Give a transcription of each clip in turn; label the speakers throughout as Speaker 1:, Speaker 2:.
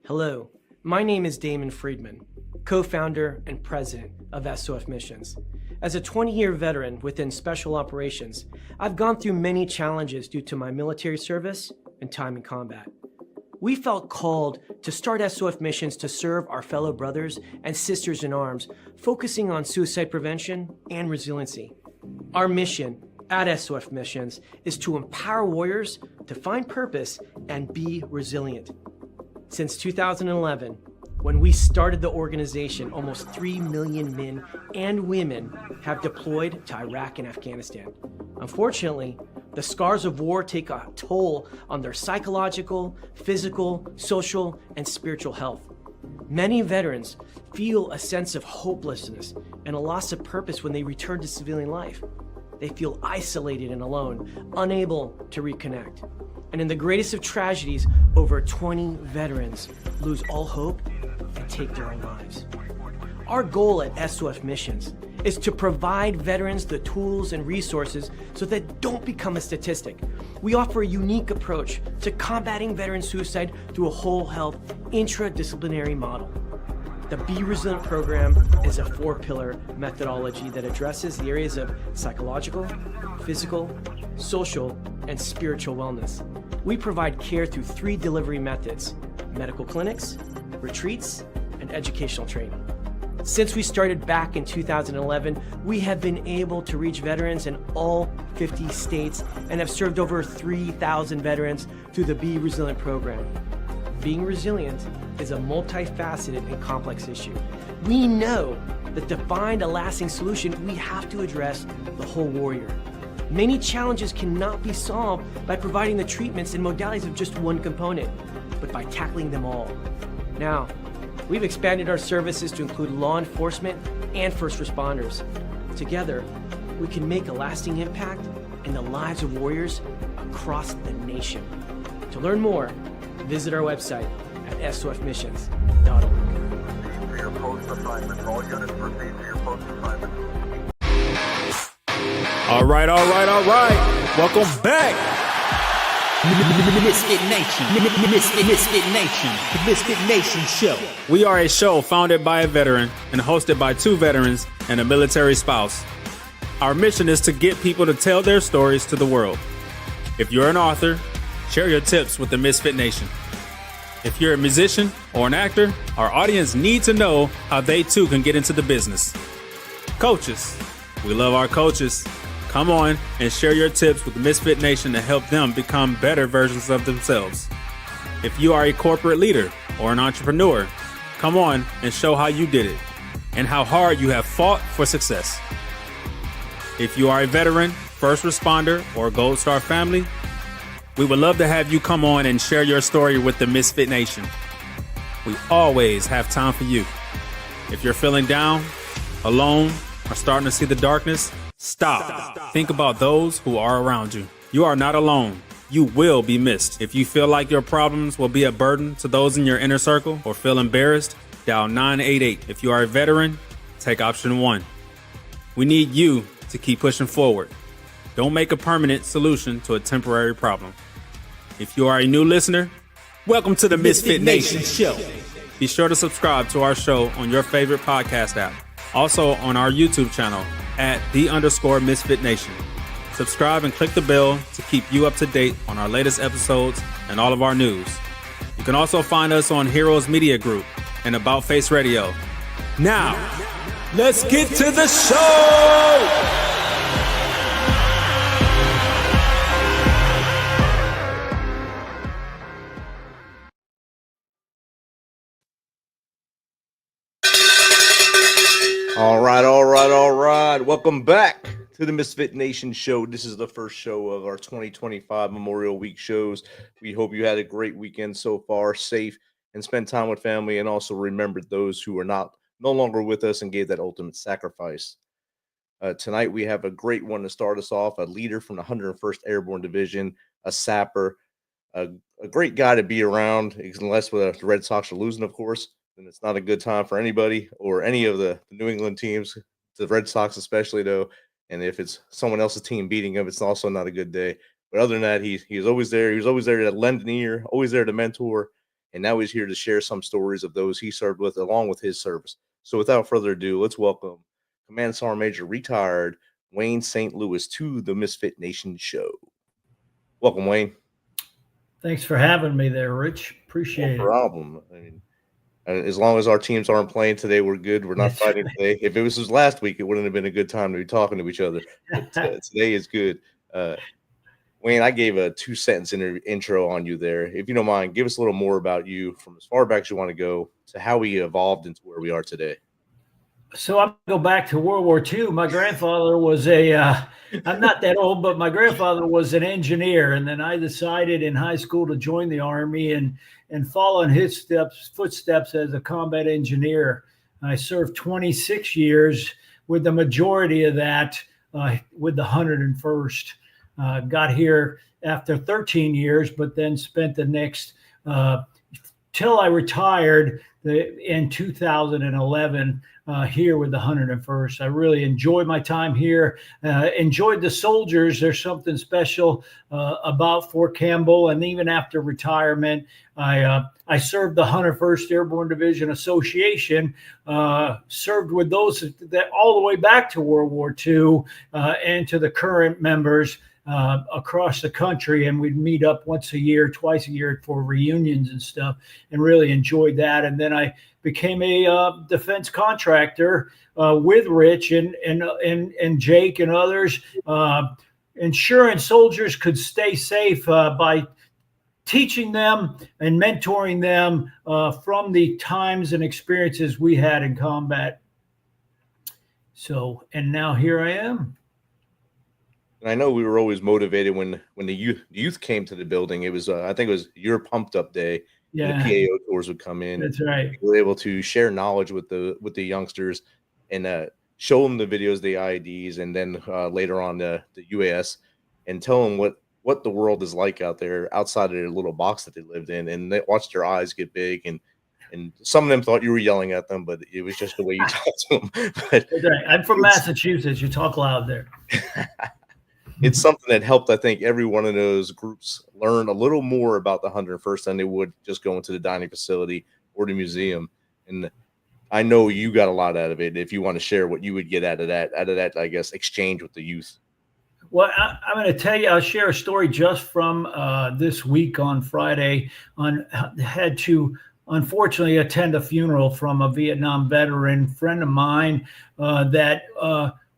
Speaker 1: Hello, my name is Damon Friedman, co-founder and president of SOF Missions. As a 20-year veteran within Special Operations, I've gone through many challenges due to my military service and time in combat. We felt called to start SOF Missions to serve our fellow brothers and sisters in arms, focusing on suicide prevention and resiliency. Our mission at SOF Missions is to empower warriors to find purpose and be resilient. Since 2011, when we started the organization, almost 3 million men and women have deployed to Iraq and Afghanistan. Unfortunately, the scars of war take a toll on their psychological, physical, social, and spiritual health. Many veterans feel a sense of hopelessness and a loss of purpose when they return to civilian life. They feel isolated and alone, unable to reconnect. And in the greatest of tragedies, over 20 veterans lose all hope and take their own lives. Our goal at SOF Missions is to provide veterans the tools and resources so that they don't become a statistic. We offer a unique approach to combating veteran suicide through a whole health intradisciplinary model. The Be Resilient program is a 4-pillar methodology that addresses the areas of psychological, physical, social, and spiritual wellness. We provide care through 3 delivery methods: medical clinics, retreats, and educational training. Since we started back in 2011, we have been able to reach veterans in all 50 states and have served over 3,000 veterans through the Be Resilient program. Being resilient is a multifaceted and complex issue. We know that to find a lasting solution, we have to address the whole warrior. Many challenges cannot be solved by providing the treatments and modalities of just one component, but by tackling them all. Now, we've expanded our services to include law enforcement and first responders. Together, we can make a lasting impact in the lives of warriors across the nation. To learn more, visit our website at sofmissions.org.
Speaker 2: For your post assignment, all units proceed to your post assignment.
Speaker 3: All right. Welcome back.
Speaker 4: MisFitNation, the MisFitNation show.
Speaker 3: We are a show founded by a veteran and hosted by 2 veterans and a military spouse. Our mission is to get people to tell their stories to the world. If you're an author, share your tips with the MisFitNation. If you're a musician or an actor, our audience needs to know how they too can get into the business. Coaches, we love our coaches. Come on and share your tips with the MisFitNation to help them become better versions of themselves. If you are a corporate leader or an entrepreneur, come on and show how you did it and how hard you have fought for success. If you are a veteran, first responder, or Gold Star family, we would love to have you come on and share your story with the MisFitNation. We always have time for you. If you're feeling down, alone, or starting to see the darkness, Stop. Think about those who are around you. You are not alone. You will be missed. If you feel like your problems will be a burden to those in your inner circle or feel embarrassed, dial 988. If you are a veteran, take option 1. We need you to keep pushing forward. Don't make a permanent solution to a temporary problem. If you are a new listener, welcome to the MisFitNation show. Be sure to subscribe to our show on your favorite podcast app. Also on our YouTube channel at @the_MisFitNation. Subscribe and click the bell to keep you up to date on our latest episodes and all of our news. You can also find us on Heroes Media Group and About Face Radio. Now, let's get to the show!
Speaker 5: All right. Welcome back to the MisFitNation show. This is the first show of our 2025 Memorial Week shows. We hope you had a great weekend so far, safe, and spent time with family, and also remembered those who are no longer with us and gave that ultimate sacrifice. Tonight, we have a great one to start us off, a leader from the 101st Airborne Division, a sapper, a great guy to be around, unless the Red Sox are losing, of course. And it's not a good time for anybody or any of the New England teams, the Red Sox especially, though. And if it's someone else's team beating him, it's also not a good day. But other than that, he's always there. He was always there to lend an ear, always there to mentor, and now he's here to share some stories of those he served with along with his service. So without further ado, let's welcome Command Sergeant Major retired Wayne St. Louis to the Misfit Nation show. Welcome, Wayne.
Speaker 6: Thanks for having me there, Rich. Appreciate
Speaker 5: No problem. I mean, as long as our teams aren't playing today, we're good. We're not
Speaker 6: That's
Speaker 5: fighting
Speaker 6: right.
Speaker 5: today. If it was last week, it wouldn't have been a good time to be talking to each other. But today is good. Wayne, I gave a 2-sentence intro on you there. If you don't mind, give us a little more about you from as far back as you want to go to how we evolved into where we are today.
Speaker 6: So I'm going to go back to World War II. My grandfather was I'm not that old, but my grandfather was an engineer. And then I decided in high school to join the Army and follow in his footsteps as a combat engineer. I served 26 years, with the majority of that with the 101st. Got here after 13 years, but then spent the next till I retired in 2011 here with the 101st. I really enjoyed my time here, enjoyed the soldiers. There's something special about Fort Campbell. And even after retirement, I served the 101st Airborne Division Association, served with those that all the way back to World War II and to the current members across the country, and we'd meet up once a year, twice a year for reunions and stuff, and really enjoyed that. And then I became a defense contractor with Rich and Jake and others, ensuring soldiers could stay safe by teaching them and mentoring them from the times and experiences we had in combat. So, and now here I am.
Speaker 5: And I know we were always motivated when the youth came to the building. It was I think it was your pumped up day.
Speaker 6: Yeah,
Speaker 5: the PAO tours would come in.
Speaker 6: That's right.
Speaker 5: We were able to share knowledge with the youngsters and show them the videos, the IEDs, and then later on the UAS, and tell them what the world is like out there outside of their little box that they lived in. And they watched their eyes get big, and some of them thought you were yelling at them, but it was just the way you talked to them. But
Speaker 6: That's right. I'm from Massachusetts. You talk loud there.
Speaker 5: it's something that helped, I think, every one of those groups learn a little more about the 101st than they would just going to the dining facility or the museum. And I know you got a lot out of it. If you want to share what you would get out of that, I guess, exchange with the youth.
Speaker 6: Well, I'm going to tell you, I'll share a story just from this week on Friday. Had to, unfortunately, attend a funeral from a Vietnam veteran friend of mine that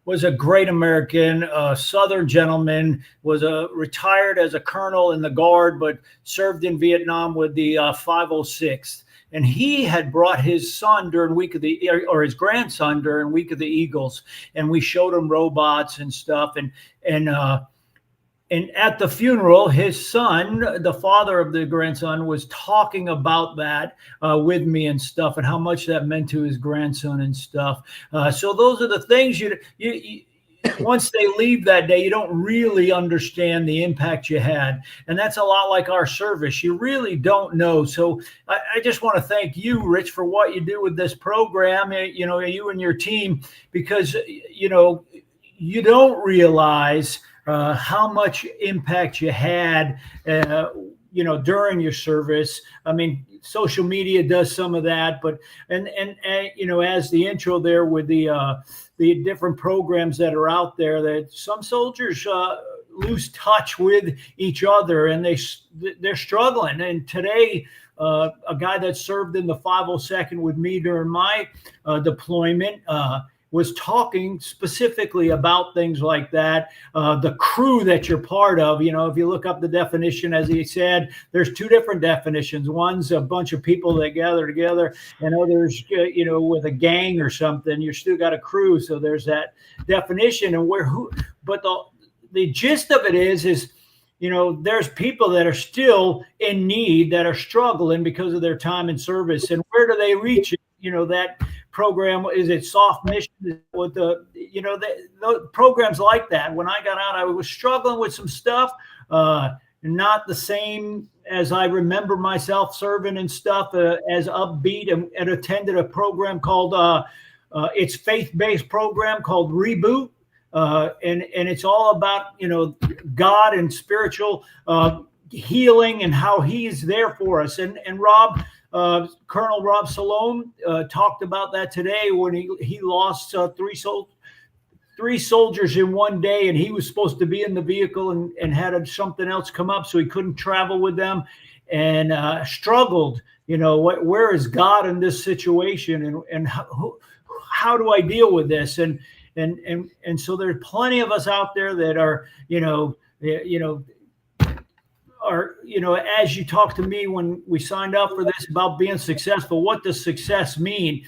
Speaker 6: was a great American, Southern gentleman, was retired as a colonel in the Guard, but served in Vietnam with the 506th. And he had brought his son during Week of the, or his grandson during Week of the Eagles, and we showed him robots and stuff. And at the funeral, his son, the father of the grandson, was talking about that with me and stuff, and how much that meant to his grandson and stuff. So those are the things you once they leave that day, you don't really understand the impact you had. And that's a lot like our service. You really don't know. So I just want to thank you, Rich, for what you do with this program, you and your team, because, you don't realize how much impact you had, during your service. I mean, social media does some of that, but and as the intro there with the different programs that are out there, that some soldiers lose touch with each other, and they're struggling. And today, a guy that served in the 502nd with me during my deployment was talking specifically about things like that. The crew that you're part of, if you look up the definition, as he said, there's two different definitions. One's a bunch of people that gather together, and others, with a gang or something. You still got a crew. So there's that definition. And but the gist of it is, there's people that are still in need, that are struggling because of their time in service. And where do they reach it? That program, is it soft mission with the programs like that? When I got out, I was struggling with some stuff, not the same as I remember myself serving and stuff, as upbeat, and attended a program called it's faith-based program called Reboot, and it's all about God and spiritual healing and how he's there for us. And Rob, Colonel Rob Salome talked about that today when he lost three soldiers in one day, and he was supposed to be in the vehicle and had something else come up, so he couldn't travel with them, and struggled. Where is God in this situation, and how do I deal with this? And so there's plenty of us out there that are, as you talked to me when we signed up for this about being successful, what does success mean?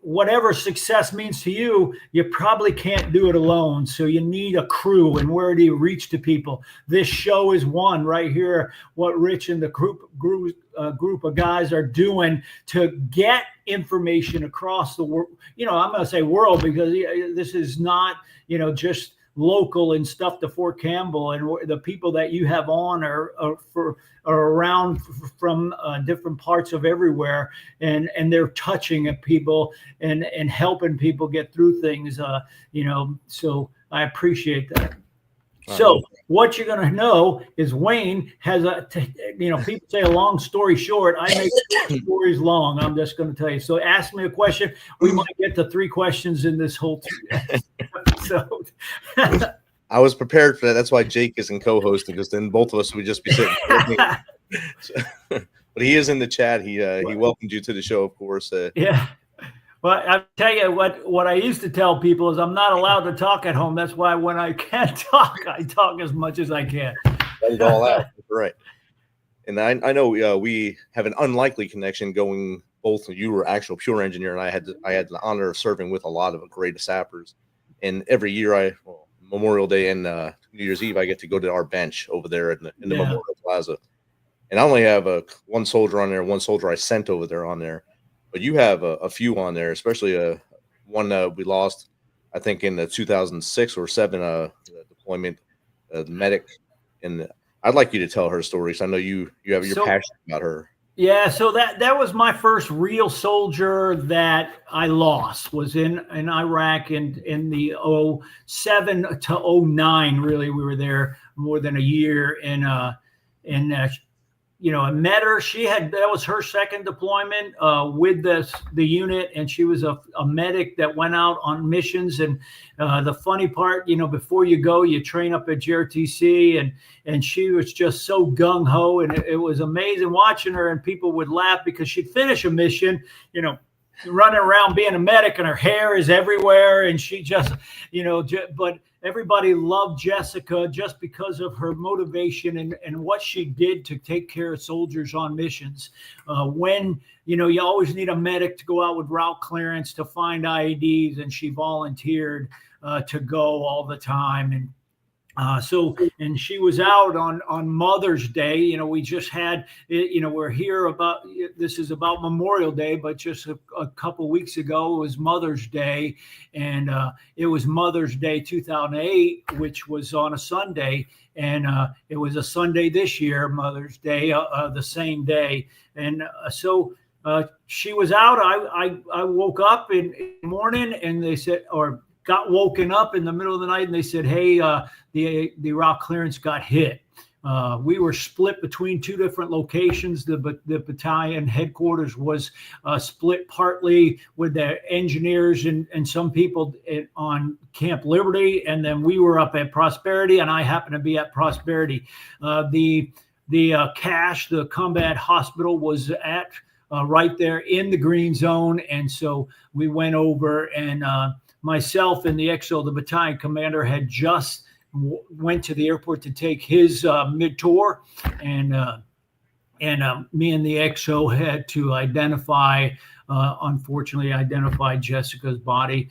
Speaker 6: Whatever success means to you, you probably can't do it alone. So you need a crew. And where do you reach to people? This show is one right here. What Rich and the group of guys are doing to get information across the world. I'm going to say world, because this is not, just local and stuff to Fort Campbell, and the people that you have on are around from different parts of everywhere, and they're touching at people and helping people get through things, so I appreciate that. So what you're going to know is Wayne has people say a long story short. I make stories long. I'm just going to tell you. So ask me a question. We might get to 3 questions in this whole episode.
Speaker 5: I was prepared for that. That's why Jake isn't co-hosting, because then both of us would just be sitting. But he is in the chat. He welcomed you to the show, of course.
Speaker 6: Yeah. Well, I'll tell you what I used to tell people is I'm not allowed to talk at home. That's why when I can talk, I talk as much as I can.
Speaker 5: Let it all out. Right. And I know we have an unlikely connection going. Both you were actual pure engineer, and I had the honor of serving with a lot of great sappers. And every year, Memorial Day and New Year's Eve, I get to go to our bench over there in the Memorial Plaza. And I only have one soldier on there, one soldier I sent over there on there. But you have a few on there, especially one we lost, I think, in the 2006 or 7 deployment, the medic. And I'd like you to tell her story, so I know you're passionate about her.
Speaker 6: Yeah, so that was my first real soldier that I lost, was in Iraq in the 07 to 09. Really, we were there more than a year, and I met her. That was her second deployment with the unit, and she was a medic that went out on missions. And the funny part, before you go, you train up at JRTC, and she was just so gung ho, and it was amazing watching her. And people would laugh because she'd finish a mission, running around being a medic, and her hair is everywhere, and she just, but everybody loved Jessica just because of her motivation and what she did to take care of soldiers on missions. When, you always need a medic to go out with route clearance to find IEDs, and she volunteered to go all the time. And and she was out on Mother's Day. We just had, we're here this is about Memorial Day, but just a couple weeks ago, it was Mother's Day. And it was Mother's Day 2008, which was on a Sunday. And it was a Sunday this year, Mother's Day, the same day. And so she was out. I woke up in the morning, and they said, got woken up in the middle of the night, and they said, hey, the route clearance got hit. We were split between 2 different locations. The battalion headquarters was split partly with the engineers and some people on Camp Liberty, and then we were up at Prosperity, and I happened to be at Prosperity. The CASH, the combat hospital, was at right there in the green zone, and so we went over, and myself and the XO, the battalion commander, had just went to the airport to take his mid-tour, and me and the XO had to unfortunately identify Jessica's body.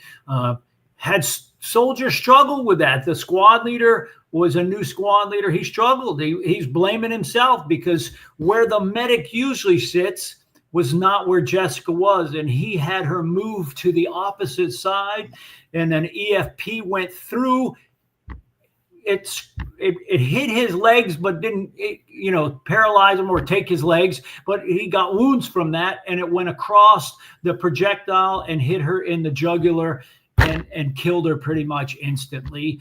Speaker 6: Had soldiers struggled with that. The squad leader was a new squad leader. He struggled. He's blaming himself because where the medic usually sits was not where Jessica was, and he had her move to the opposite side, and then EFP went through. It hit his legs, but didn't paralyze him or take his legs, but he got wounds from that, and it went across the projectile and hit her in the jugular and killed her pretty much instantly.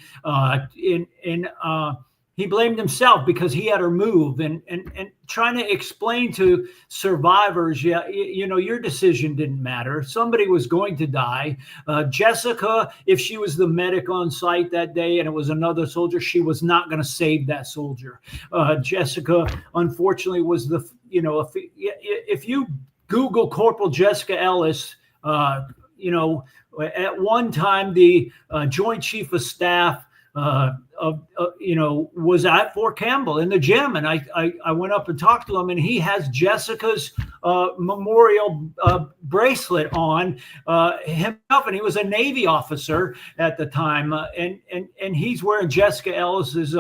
Speaker 6: He blamed himself because he had her move, and trying to explain to survivors, yeah, you know, your decision didn't matter. Somebody was going to die. Jessica, if she was the medic on site that day and it was another soldier, she was not going to save that soldier. Jessica, unfortunately, was the, you know, if you Google Corporal Jessica Ellis, you know, at one time the Joint Chief of Staff you know, was at Fort Campbell in the gym, and I went up and talked to him, and he has Jessica's memorial bracelet on himself, and he was a Navy officer at the time, and he's wearing Jessica Ellis's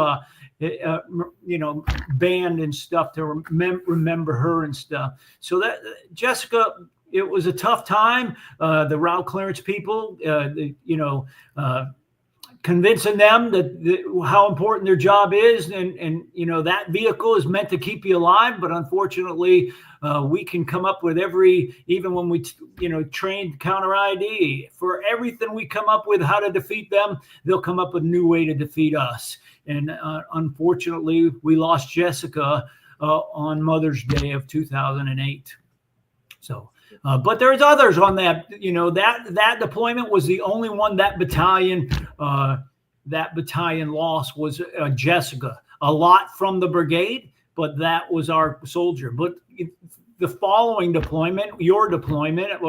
Speaker 6: you know, band and stuff to remember her and stuff. So that Jessica, it was a tough time. The route clearance people, you know, convincing them that how important their job is, and you know, that vehicle is meant to keep you alive, but unfortunately we can come up with even when we you know, train counter ID, for everything we come up with how to defeat them, they'll come up with a new way to defeat us. And unfortunately we lost Jessica on Mother's Day of 2008. So but there's others on that, you know, that deployment was the only one that battalion lost was Jessica. A lot from the brigade, but that was our soldier. But the following deployment, your deployment,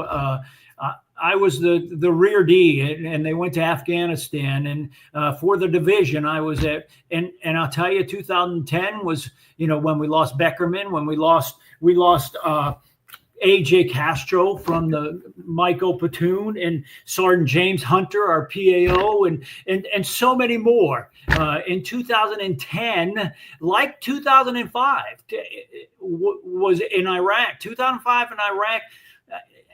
Speaker 6: I was the rear D, and they went to Afghanistan, and for the division I was at, and I'll tell you, 2010 was, you know, when we lost Beckerman, when we lost AJ Castro from the Michael platoon, and Sergeant James Hunter, our PAO, and so many more. In 2010, like 2005 was in Iraq. 2005 in Iraq,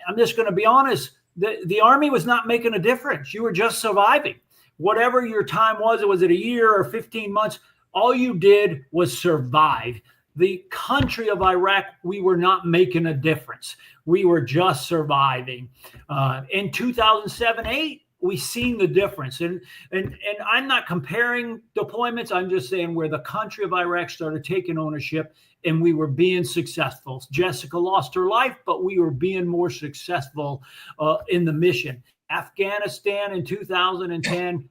Speaker 6: I'm just going to be honest, the Army was not making a difference. You were just surviving. Whatever your time was it a year or 15 months? All you did was survive. The country of Iraq, we were not making a difference. We were just surviving. In 2007-8, we seen the difference. And I'm not comparing deployments. I'm just saying where the country of Iraq started taking ownership and we were being successful. Jessica lost her life, but we were being more successful in the mission. Afghanistan in 2010,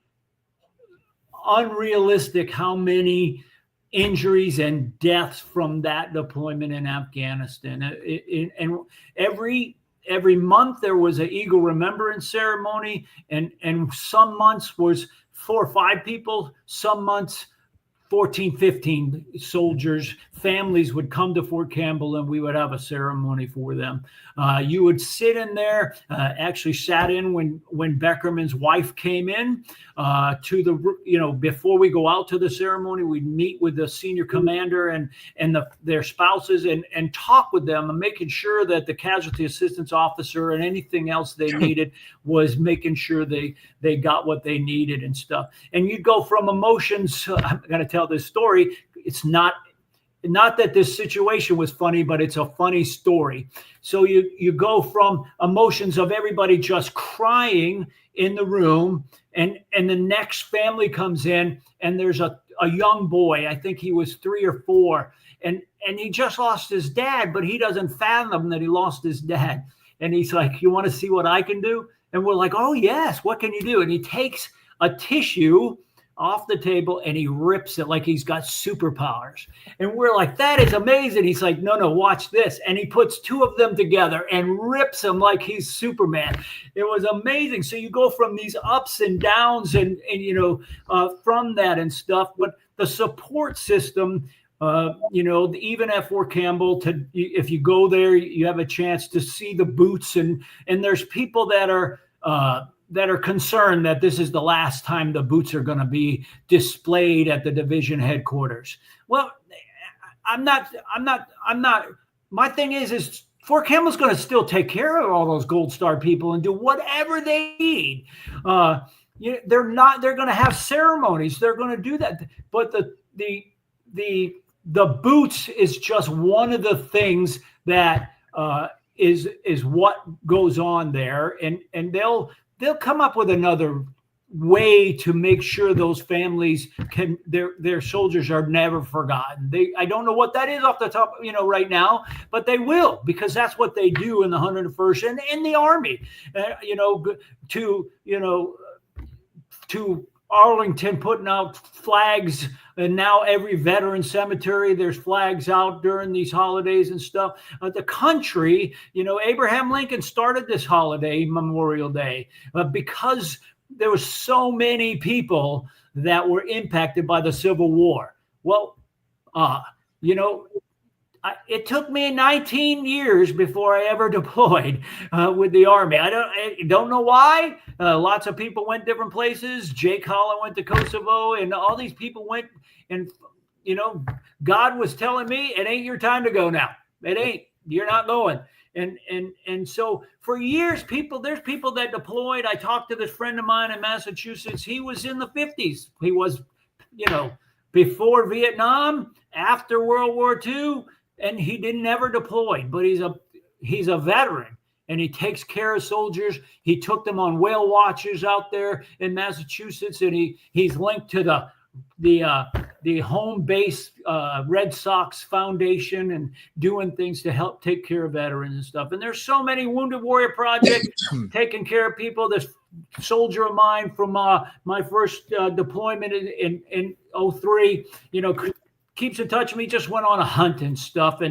Speaker 6: unrealistic how many injuries and deaths from that deployment in Afghanistan. And every month there was an Eagle Remembrance ceremony, and some months was 4 or 5 people, some months 14, 15 soldiers, families would come to Fort Campbell, and we would have a ceremony for them. You would sit in there, actually sat in when Beckerman's wife came in to the, you know, before we go out to the ceremony, we'd meet with the senior commander and their spouses and talk with them, and making sure that the casualty assistance officer and anything else they needed was making sure they got what they needed and stuff. And you'd go from emotions, I'm going to tell this story. It's not that this situation was funny, but it's a funny story. So you go from emotions of everybody just crying in the room, and the next family comes in, and there's a young boy, I think he was 3 or 4, and he just lost his dad, but he doesn't fathom that he lost his dad. And he's like, "You want to see what I can do?" And we're like, "Oh yes, what can you do?" And he takes a tissue off the table and he rips it like he's got superpowers. And we're like, "That is amazing." He's like, no, watch this. And he puts 2 of them together and rips them like he's Superman. It was amazing. So you go from these ups and downs and you know, from that and stuff, but the support system, you know, even at Fort Campbell, if you go there, you have a chance to see the boots, and there's people that are concerned that this is the last time the boots are going to be displayed at the division headquarters. Well, I'm not. My thing is Fort Campbell's going to still take care of all those Gold Star people and do whatever they need. They're going to have ceremonies. They're going to do that. But the boots is just one of the things that is what goes on there, and they'll come up with another way to make sure those families can their soldiers are never forgotten. I don't know what that is off the top, right now, but they will, because that's what they do in the 101st and in the Army. To Arlington, putting out flags, and now every veteran cemetery there's flags out during these holidays and stuff. The country, Abraham Lincoln started this holiday, Memorial Day, because there were so many people that were impacted by the Civil War. Well, it took me 19 years before I ever deployed with the Army. I don't know why. Lots of people went different places. Jake Holland went to Kosovo, and all these people went. And God was telling me, it ain't your time to go now. It ain't. You're not going. And so for years, there's people that deployed. I talked to this friend of mine in Massachusetts. He was in the 50s. He was, before Vietnam, after World War II. And he didn't ever deploy, but he's a veteran, and he takes care of soldiers. He took them on whale watches out there in Massachusetts, and he's linked to the home base Red Sox Foundation and doing things to help take care of veterans and stuff. And there's so many Wounded Warrior projects taking care of people. This soldier of mine from my first deployment in 2003, keeps in touch with me, just went on a hunt and stuff.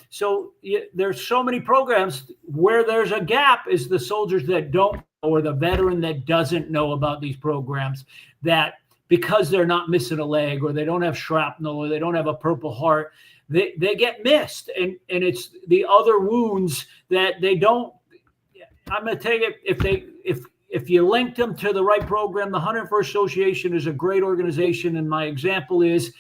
Speaker 6: So there's so many programs where there's a gap is the soldiers that don't, or the veteran that doesn't know about these programs, that because they're not missing a leg, or they don't have shrapnel, or they don't have a Purple Heart, they get missed. And it's the other wounds that they don't. I'm going to tell you, if you linked them to the right program, the 101st Association is a great organization. And my example is,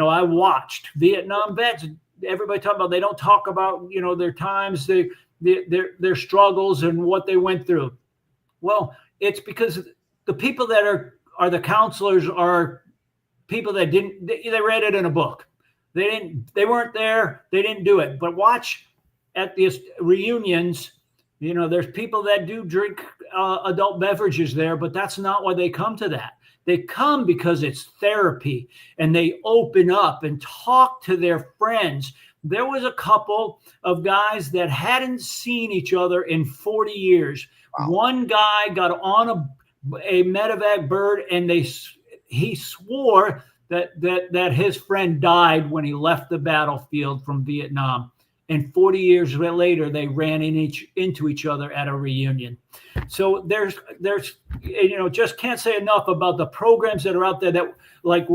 Speaker 6: I watched Vietnam vets. Everybody talking about, they don't talk about, their times, their struggles and what they went through. Well, it's because the people that are the counselors are people that they read it in a book. They weren't there. They didn't do it. But watch at these reunions, there's people that do drink adult beverages there, but that's not why they come to that. They come because it's therapy, and they open up and talk to their friends. There was a couple of guys that hadn't seen each other in 40 years. Wow. One guy got on a medevac bird, and he swore that his friend died when he left the battlefield from Vietnam. And 40 years later, they ran into each other at a reunion. So there's just can't say enough about the programs that are out there that, like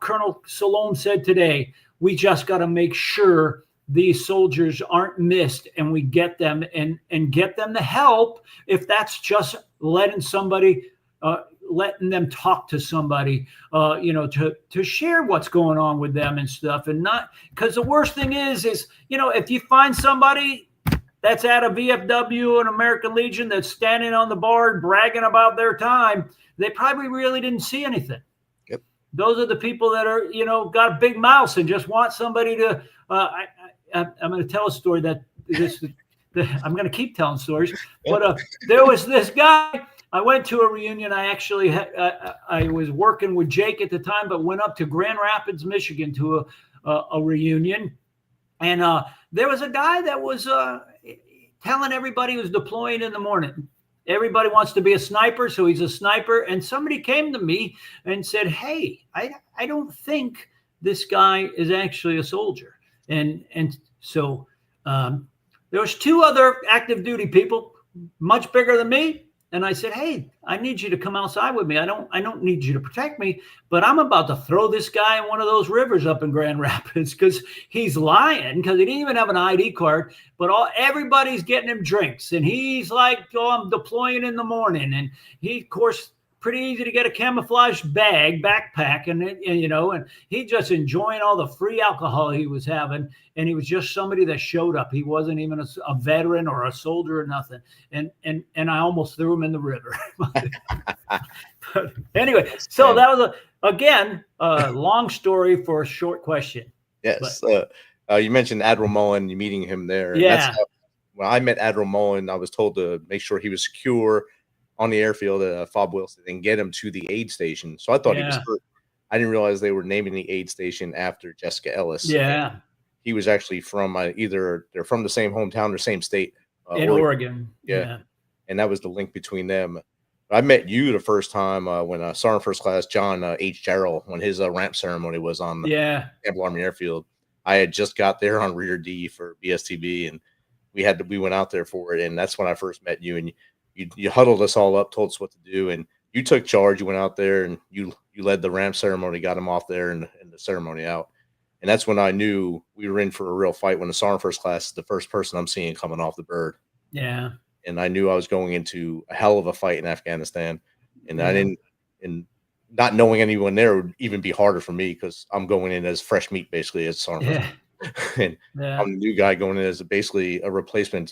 Speaker 6: Colonel Salome said today, we just got to make sure these soldiers aren't missed, and we get them and get them the help. If that's just letting them talk to somebody, to share what's going on with them and stuff, and not, because the worst thing is if you find somebody that's at a VFW, an American Legion, that's standing on the bar bragging about their time, they probably really didn't see anything. Yep. Those are the people that are, got a big mouth and just want somebody to, I'm going to tell a story I'm going to keep telling stories, but there was this guy. I went to a reunion. I actually I was working with Jake at the time, but went up to Grand Rapids, Michigan to a reunion. And there was a guy that was telling everybody he was deploying in the morning. Everybody wants to be a sniper, so he's a sniper. And somebody came to me and said, hey, I don't think this guy is actually a soldier. And so there was two other active duty people, much bigger than me. And I said, hey, I need you to come outside with me. I don't need you to protect me, but I'm about to throw this guy in one of those rivers up in Grand Rapids, because he's lying, because he didn't even have an ID card, but everybody's getting him drinks. And he's like, oh, I'm deploying in the morning. And he, of course, pretty easy to get a camouflage backpack, and he just enjoying all the free alcohol he was having. And he was just somebody that showed up. He wasn't even a veteran or a soldier or nothing. And I almost threw him in the river. But anyway, so that was a long story for a short question.
Speaker 5: Yes. You mentioned Admiral Mullen, you meeting him there.
Speaker 6: Yeah.
Speaker 5: When I met Admiral Mullen, I was told to make sure he was secure. on the airfield at Fob Wilson and get him to the aid station. So I thought he was hurt. I didn't realize they were naming the aid station after Jessica Ellis.
Speaker 6: Yeah.
Speaker 5: He was actually from either they're from the same hometown or same state.
Speaker 6: In Oregon.
Speaker 5: Yeah. And that was the link between them. I met you the first time when Sergeant First Class John H. Jarrell, when his ramp ceremony was on the Campbell Army Airfield. I had just got there on Rear D for BSTB, and we went out there for it, and that's when I first met you. And you huddled us all up, told us what to do, and you took charge. You went out there and you led the ramp ceremony, got him off there and the ceremony out. And that's when I knew we were in for a real fight, when the Sergeant First Class is the first person I'm seeing coming off the bird.
Speaker 6: Yeah.
Speaker 5: And I knew I was going into a hell of a fight in Afghanistan. And I didn't, and not knowing anyone there would even be harder for me, because I'm going in as fresh meat, basically, as Sergeant. And I'm the new guy going in as basically a replacement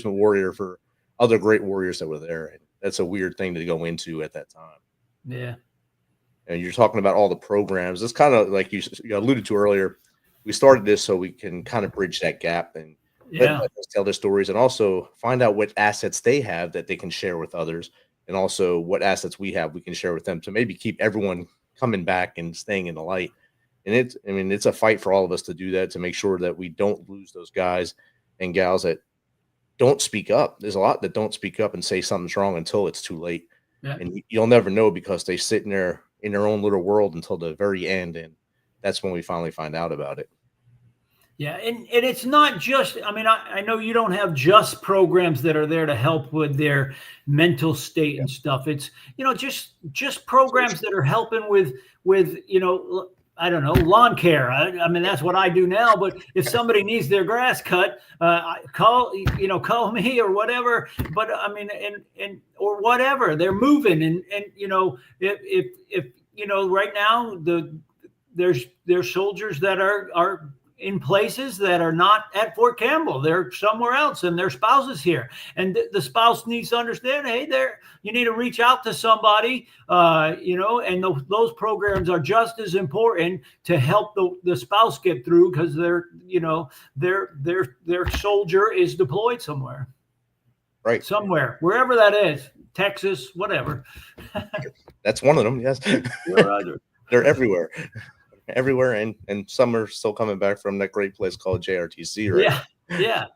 Speaker 5: warrior for other great warriors that were there. And that's a weird thing to go into at that time.
Speaker 6: Yeah.
Speaker 5: And you're talking about all the programs. It's kind of like you alluded to earlier. We started this so we can kind of bridge that gap and let us tell their stories, and also find out what assets they have that they can share with others, and also what assets we have we can share with them to maybe keep everyone coming back and staying in the light. And it's a fight for all of us to do that, to make sure that we don't lose those guys and gals that don't speak up. There's a lot that don't speak up and say something's wrong until it's too late. Yeah. And you'll never know, because they sit in their own little world until the very end. And that's when we finally find out about it.
Speaker 6: Yeah. And it's not just, I mean, I know you don't have just programs that are there to help with their mental state and stuff. It's, just programs that are helping with, I don't know, lawn care. I mean, that's what I do now. But if somebody needs their grass cut, call me or whatever. But I mean, and or whatever, they're moving, and if right now there's soldiers that are in places that are not at Fort Campbell. They're somewhere else, and their spouse is here. And the spouse needs to understand, hey, you need to reach out to somebody, and those programs are just as important to help the spouse get through, because their soldier is deployed somewhere.
Speaker 5: Right.
Speaker 6: Somewhere, wherever that is, Texas, whatever.
Speaker 5: That's one of them, yes. They're everywhere. Everywhere, and some are still coming back from that great place called JRTC, right? Yeah.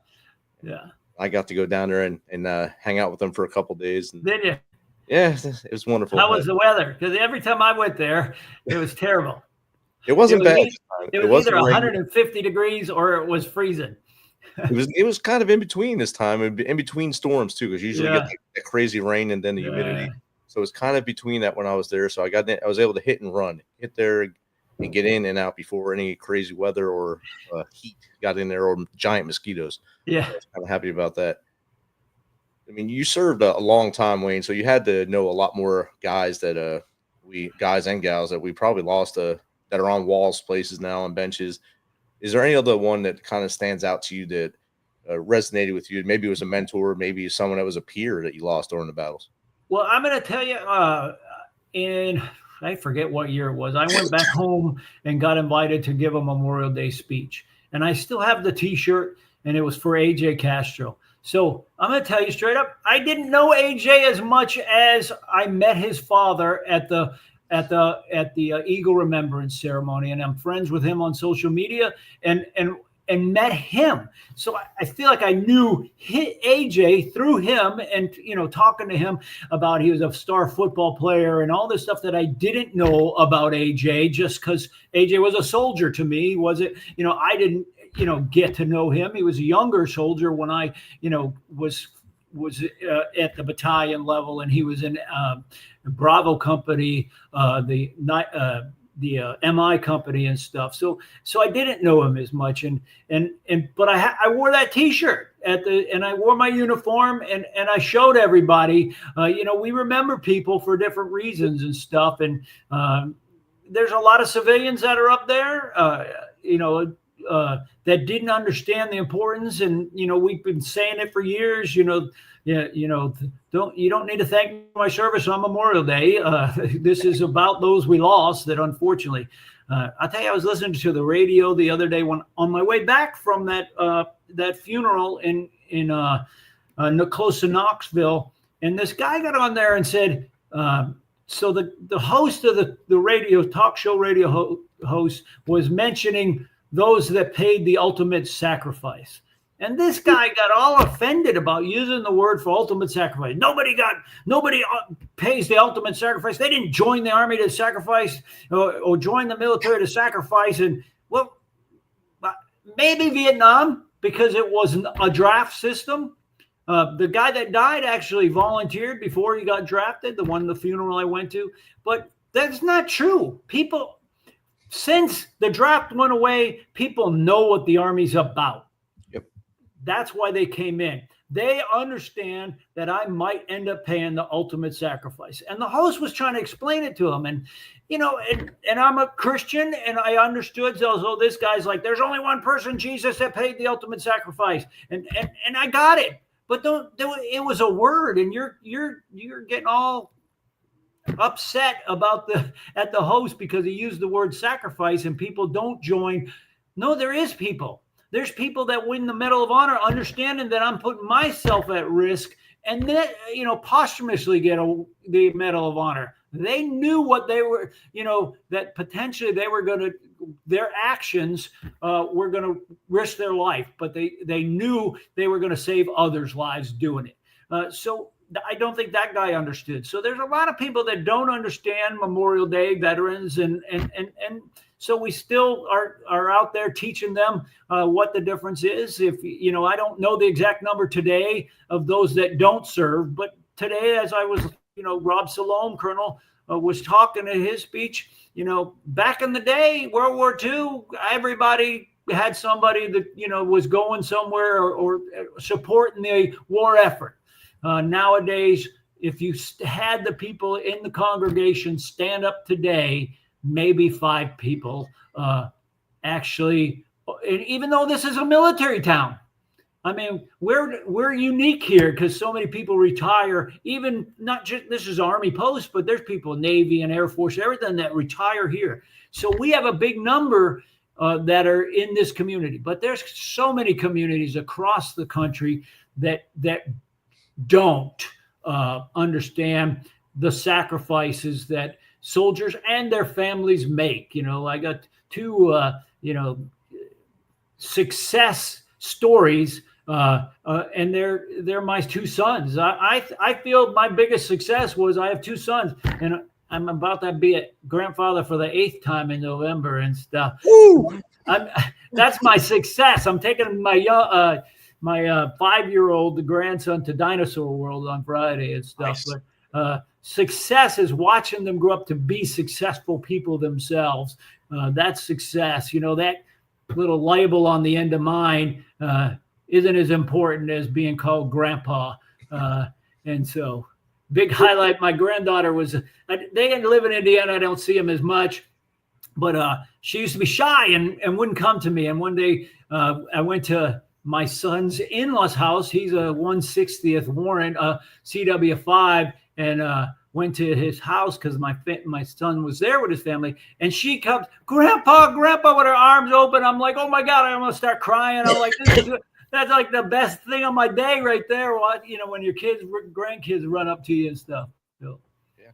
Speaker 5: I got to go down there and hang out with them for a couple days. And,
Speaker 6: did you?
Speaker 5: Yeah, it was wonderful.
Speaker 6: How was the weather? Because every time I went there, it was terrible.
Speaker 5: It wasn't bad.
Speaker 6: It was either 150 degrees or it was freezing.
Speaker 5: It was kind of in between this time, in between storms too, because usually you get that crazy rain and then the humidity. So it was kind of between that when I was there. So I was able to hit and run, hit there and get in and out before any crazy weather or heat got in there, or giant mosquitoes. Yeah. I was kind of happy about that. I mean, you served a long time, Wayne, so you had to know a lot more guys that guys and gals that we probably lost that are on walls, places now, on benches. Is there any other one that kind of stands out to you that resonated with you? Maybe it was a mentor, maybe someone that was a peer that you lost during the battles.
Speaker 6: Well, I'm going to tell you, I forget what year it was. I went back home and got invited to give a Memorial Day speech. And I still have the T-shirt, and it was for AJ Castro. So I'm going to tell you straight up, I didn't know AJ as much as I met his father at the Eagle Remembrance ceremony, and I'm friends with him on social media, and met him. So I feel like I knew AJ through him, and talking to him about he was a star football player and all this stuff that I didn't know about AJ, just because AJ was a soldier to me. I didn't get to know him. He was a younger soldier when I was at the battalion level, and he was in Bravo Company, the MI company and stuff. So I didn't know him as much, but I wore that T-shirt and I wore my uniform, and I showed everybody, we remember people for different reasons and stuff. And there's a lot of civilians that are up there, that didn't understand the importance. And, we've been saying it for years, you don't need to thank my service on Memorial Day. This is about those we lost that unfortunately, I'll tell you, I was listening to the radio the other day when on my way back from that funeral in close to Knoxville. And this guy got on there and said, so the host of the radio talk show host was mentioning those that paid the ultimate sacrifice. And this guy got all offended about using the word for ultimate sacrifice. Nobody pays the ultimate sacrifice. They didn't join the army to sacrifice or join the military to sacrifice. And well, maybe Vietnam, because it wasn't a draft system. The guy that died actually volunteered before he got drafted, the funeral I went to. But that's not true. People, since the draft went away, people know what the Army's about.
Speaker 5: Yep.
Speaker 6: That's why they came in. They understand that I might end up paying the ultimate sacrifice. And the host was trying to explain it to him. And, you know, and I'm a Christian, and I understood. So this guy's like, there's only one person, Jesus, that paid the ultimate sacrifice. And I got it. But it was a word, and you're getting all upset about the host because he used the word sacrifice, and people don't join. No, there is people. There's people that win the Medal of Honor, understanding that I'm putting myself at risk, and then, you know, posthumously get the Medal of Honor. They knew what they were, you know, that potentially they were going to, their actions were going to risk their life, but they knew they were going to save others' lives doing it. So I don't think that guy understood. So there's a lot of people that don't understand Memorial Day, veterans, and so we still are out there teaching them what the difference is. If, you know, I don't know the exact number today of those that don't serve, but today, as I was, you know, Rob Salome, Colonel, was talking in his speech, you know, back in the day, World War II, everybody had somebody that, you know, was going somewhere or supporting the war effort. Nowadays, if you had the people in the congregation stand up today, maybe 5 people actually, and even though this is a military town, I mean, we're unique here because so many people retire, even not just, this is Army post, but there's people, Navy and Air Force, everything that retire here. So we have a big number that are in this community, but there's so many communities across the country that don't understand the sacrifices that soldiers and their families make. You know, I got 2, you know, success stories, and they're my 2 sons. I feel my biggest success was I have 2 sons, and I'm about to be a grandfather for the 8th time in November and stuff. That's my success. I'm taking my 5-year-old, the grandson, to Dinosaur World on Friday and stuff. Nice. But success is watching them grow up to be successful people themselves. That's success. You know, that little label on the end of mine isn't as important as being called grandpa. And so big highlight, my granddaughter was, they didn't live in Indiana. I don't see them as much, but she used to be shy and wouldn't come to me. And one day I went to my son's in-laws house. He's a 160th warrant, CW5, and went to his house because my son was there with his family. And she comes, Grandpa, with her arms open. I'm like, oh my God, I'm gonna start crying. I'm like, that's like the best thing on my day right there. What, you know, when your grandkids run up to you and stuff. So. Yeah.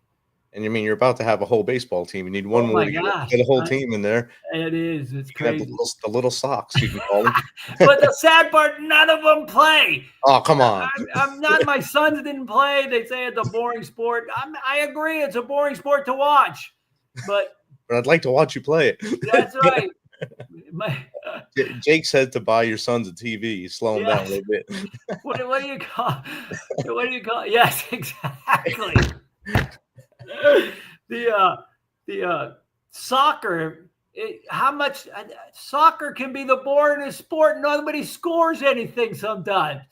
Speaker 5: And you mean you're about to have a whole baseball team? You need one more to get a whole team in there.
Speaker 6: It is. It's crazy.
Speaker 5: The little socks, you can call them.
Speaker 6: But the sad part, none of them play.
Speaker 5: Oh, come on.
Speaker 6: I'm not. My sons didn't play. They say it's a boring sport. I agree. It's a boring sport to watch, but
Speaker 5: I'd like to watch you play it.
Speaker 6: That's right.
Speaker 5: Jake said to buy your sons a TV. Slow him down a little bit.
Speaker 6: What do you call? What do you call? Yes, exactly. The soccer. How much soccer can be the boringest sport? Nobody scores anything sometimes,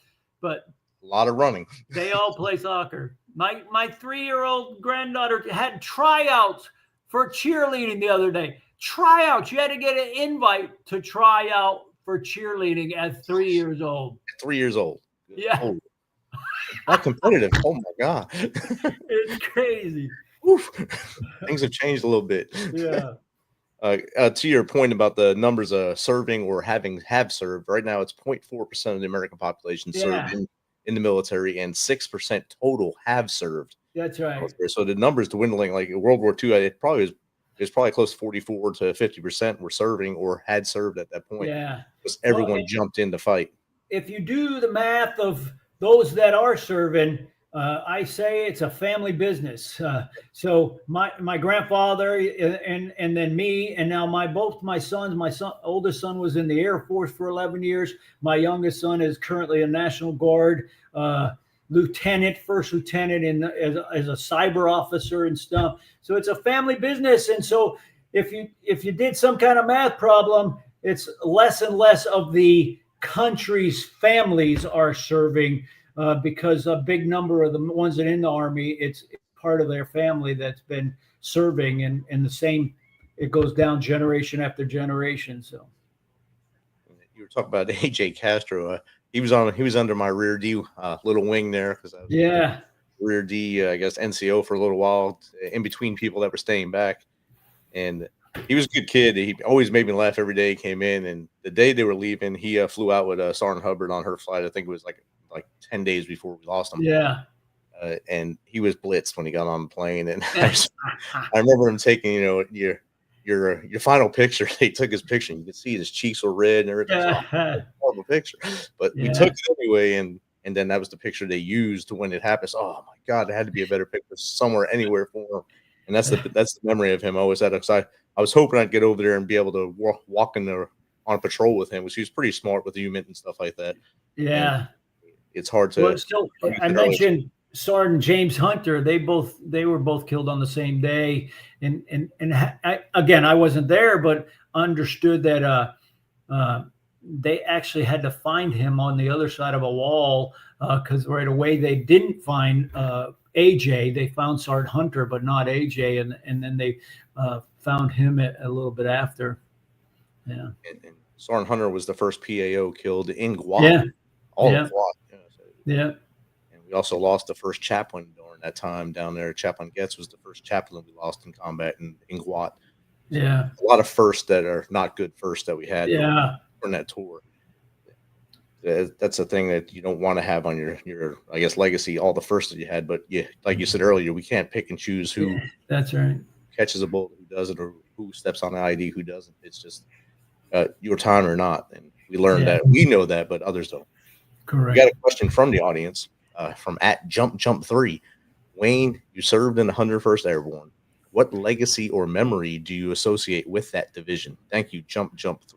Speaker 6: but
Speaker 5: a lot of running.
Speaker 6: They all play soccer. My 3-year-old granddaughter had tryouts for cheerleading the other day. Tryouts. You had to get an invite to try out for cheerleading at 3 years old.
Speaker 5: 3 years old.
Speaker 6: Yeah.
Speaker 5: Oh, not competitive. Oh my God.
Speaker 6: It's crazy.
Speaker 5: Oof. Things have changed a little bit.
Speaker 6: Yeah.
Speaker 5: To your point about the numbers serving or have served, right now it's 0.4% of the American population served in the military, and 6% total have served.
Speaker 6: That's right.
Speaker 5: So the numbers dwindling. Like in World War II, it was probably close to 44 to 50% were serving or had served at that point.
Speaker 6: Yeah.
Speaker 5: Because everyone jumped in to fight.
Speaker 6: If you do the math of those that are serving, I say it's a family business. So my grandfather and then me, and now both my sons. My oldest son was in the Air Force for 11 years. My youngest son is currently a National Guard first lieutenant as a cyber officer and stuff. So it's a family business. And so if you did some kind of math problem, it's less and less of the country's families are serving, because a big number of the ones that are in the Army, it's part of their family that's been serving, and the same, it goes down generation after generation. So
Speaker 5: you were talking about AJ Castro. He was under my Rear D little wing there, because I was Rear D, I guess NCO for a little while, in between people that were staying back. And he was a good kid. He always made me laugh every day he came in. And the day they were leaving, he flew out with Sergeant Hubbard on her flight. I think it was like 10 days before we lost him.
Speaker 6: Yeah.
Speaker 5: And he was blitzed when he got on the plane. And I remember him taking, your final picture. They took his picture. You could see his cheeks were red and everything. Horrible picture. But we took it anyway. And then that was the picture they used when it happened. So, oh my God, it had to be a better picture somewhere, anywhere for him. And that's the memory of him. I always had. I was hoping I'd get over there and be able to walk on a patrol with him, which he was pretty smart with the UMINT and stuff like that. Yeah. And it's hard to.
Speaker 6: Well, still, I mentioned Sergeant James Hunter. They were both killed on the same day. And I wasn't there, but understood that they actually had to find him on the other side of a wall, because right away they didn't find AJ. They found Sergeant Hunter, but not AJ. And then they found him a little bit after. Yeah. And
Speaker 5: Sergeant Hunter was the first PAO killed in Guam.
Speaker 6: Yeah.
Speaker 5: All of Guam.
Speaker 6: Yeah.
Speaker 5: And we also lost the first chaplain during that time down there. Chaplain Getz was the first chaplain we lost in combat in Guam. So
Speaker 6: yeah.
Speaker 5: A lot of firsts that are not good firsts that we had during that tour. That's a thing that you don't want to have on your I guess legacy, all the firsts that you had. But yeah, like you said earlier, we can't pick and choose who
Speaker 6: that's right
Speaker 5: catches a bullet, who doesn't, or who steps on the ID, who doesn't. It's just your time or not. And we learned that. We know that, but others don't.
Speaker 6: Correct.
Speaker 5: We got a question from the audience from @JumpJump3. Wayne, you served in the 101st Airborne. What legacy or memory do you associate with that division? Thank you, JumpJump3.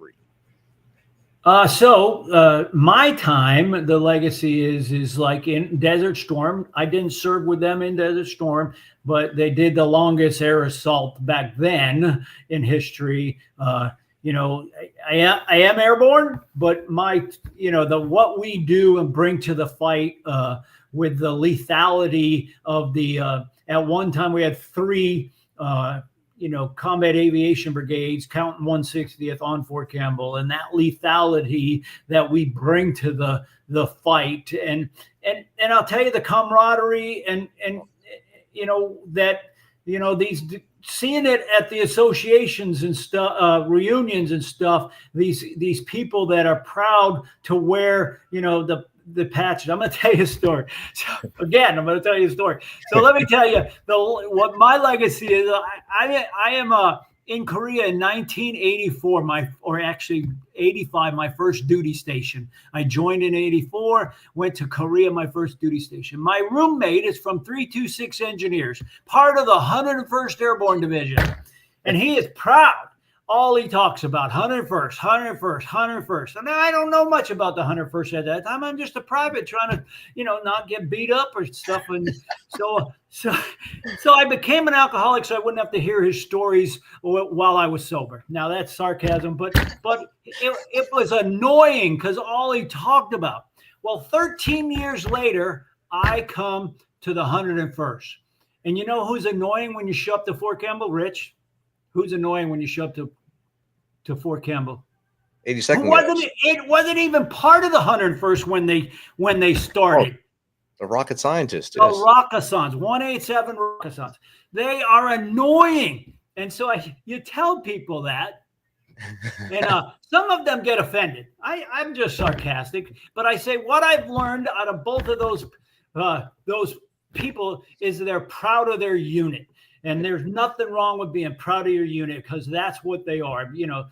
Speaker 6: So my time, the legacy is like in Desert Storm. I didn't serve with them in Desert Storm, but they did the longest air assault back then in history. I am airborne, but what we do and bring to the fight with the lethality of the at one time we had 3 combat aviation brigades, counting 160th on Fort Campbell, and that lethality that we bring to the fight, and I'll tell you, the camaraderie and these, seeing it at the associations and stuff, reunions and stuff, these people that are proud to wear the patches. I'm going to tell you a story. So again, I'm going to tell you a story. So let me tell you what my legacy is. I am in Korea in 1984, or actually 85, my first duty station. I joined in 84, went to Korea, my first duty station. My roommate is from 326 Engineers, part of the 101st Airborne Division. And he is proud. All he talks about, 101st, 101st, 101st. And I don't know much about the 101st at that time. I'm just a private trying to, not get beat up or stuff. And so I became an alcoholic so I wouldn't have to hear his stories while I was sober. Now that's sarcasm, but it was annoying because all he talked about. Well, 13 years later, I come to the 101st. And you know who's annoying when you show up to Fort Campbell, Rich? Who's annoying when you show up to Fort Campbell?
Speaker 5: 82nd.
Speaker 6: It wasn't even part of the 101st when they started.
Speaker 5: The rocket scientists.
Speaker 6: The Rockasons, 187 Rockasons. They are annoying. And so you tell people that, And some of them get offended. I'm just sarcastic, but I say what I've learned out of both of those people is they're proud of their unit. And there's nothing wrong with being proud of your unit because that's what they are. You know,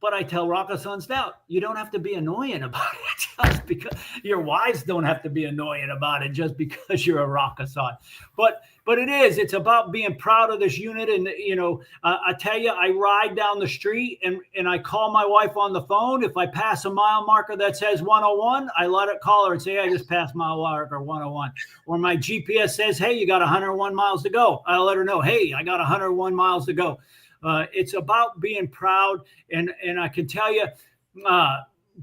Speaker 6: but I tell Rockathon Stout, you don't have to be annoying about it just because your wives don't have to be annoying about it just because you're a Rockathon. But it's about being proud of this unit. And, you know, I tell you, I ride down the street and I call my wife on the phone. If I pass a mile marker that says 101, I let it call her and say, I just passed mile marker 101. Or my GPS says, hey, you got 101 miles to go. I'll let her know, hey, I got 101 miles to go. It's about being proud. And I can tell you,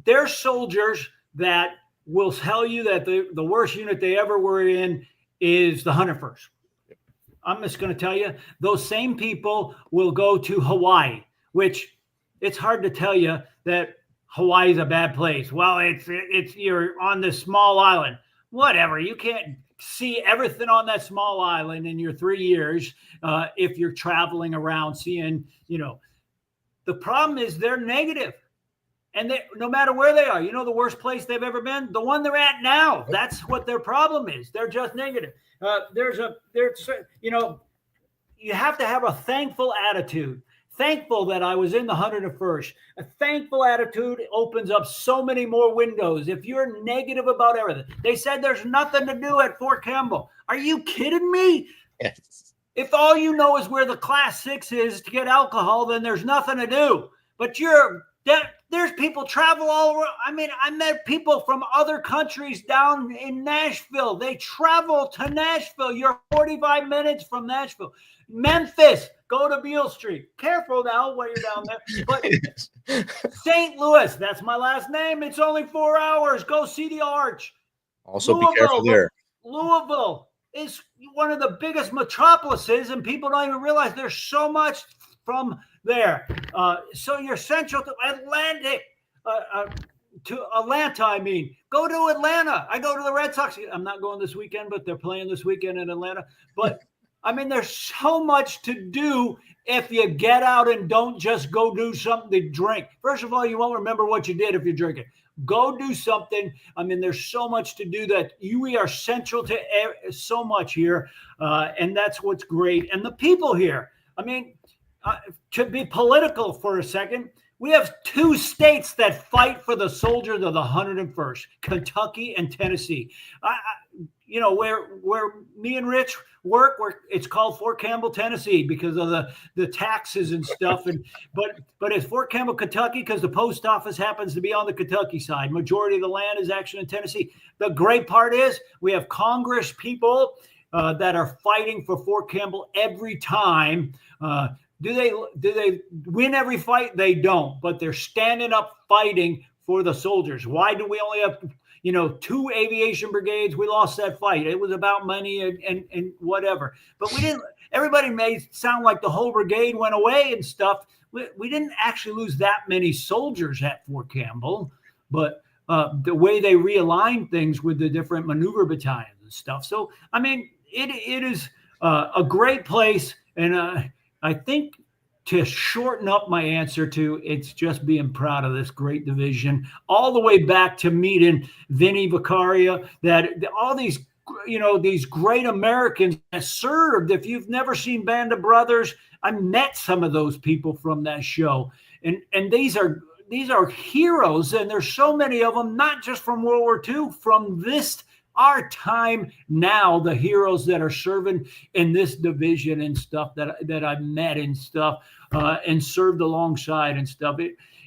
Speaker 6: there's soldiers that will tell you that the worst unit they ever were in is the 101st. I'm just going to tell you, those same people will go to Hawaii, which it's hard to tell you that Hawaii is a bad place. Well, it's you're on this small island. Whatever. You can't see everything on that small island in your 3 years if you're traveling around seeing, you know. The problem is they're negative. And no matter where they are, you know, the worst place they've ever been, the one they're at now. That's what their problem is. They're just negative. You know, you have to have a thankful attitude. Thankful that I was in the 101st. A thankful attitude opens up so many more windows. If you're negative about everything, they said there's nothing to do at Fort Campbell. Are you kidding me?
Speaker 5: Yes.
Speaker 6: If all you know is where the class 6 is to get alcohol, then there's nothing to do. But there's people travel all around. I mean, I met people from other countries down in Nashville. They travel to Nashville. You're 45 minutes from Nashville. Memphis, go to Beale Street. Careful now while you're down there. But St. Louis, that's my last name. It's only 4 hours. Go see the Arch.
Speaker 5: Also, be careful there.
Speaker 6: Louisville is one of the biggest metropolises, and people don't even realize there's so much from there. So you're central to Atlantic, to Atlanta. I mean, go to Atlanta. I go to the Red Sox. I'm not going this weekend, but they're playing this weekend in Atlanta. But I mean, there's so much to do if you get out and don't just go do something to drink. First of all, you won't remember what you did if you're drinking. Go do something. I mean, there's so much to do that we are central to so much here. And that's what's great. And the people here, I mean, to be political for a second, we have 2 states that fight for the soldiers of the 101st, Kentucky and Tennessee. You know, where me and Rich work, it's called Fort Campbell, Tennessee, because of the taxes and stuff. But it's Fort Campbell, Kentucky, because the post office happens to be on the Kentucky side. Majority of the land is actually in Tennessee. The great part is we have Congress people that are fighting for Fort Campbell every time. Do they win every fight? They don't, but they're standing up fighting for the soldiers. Why do we only have, 2 aviation brigades? We lost that fight. It was about money and whatever. But we didn't. Everybody made sound like the whole brigade went away and stuff. We didn't actually lose that many soldiers at Fort Campbell, but the way they realigned things with the different maneuver battalions and stuff. So, I mean, it is a great place. And I think to shorten up my answer to, it's just being proud of this great division, all the way back to meeting Vinny Vicaria, that all these, these great Americans that served. If you've never seen Band of Brothers, I met some of those people from that show. And these are heroes. And there's so many of them, not just from World War II, from our time now, the heroes that are serving in this division and stuff that I met and stuff and served alongside and stuff.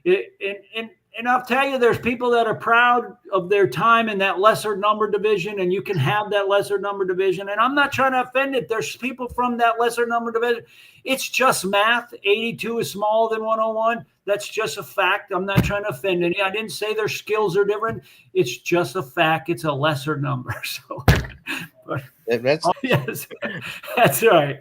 Speaker 6: And I'll tell you, there's people that are proud of their time in that lesser number division, and you can have that lesser number division. And I'm not trying to offend it. There's people from that lesser number division. It's just math. 82 is smaller than 101. That's just a fact. I'm not trying to offend any. I didn't say their skills are different. It's just a fact. It's a lesser number. So, yes, that's right.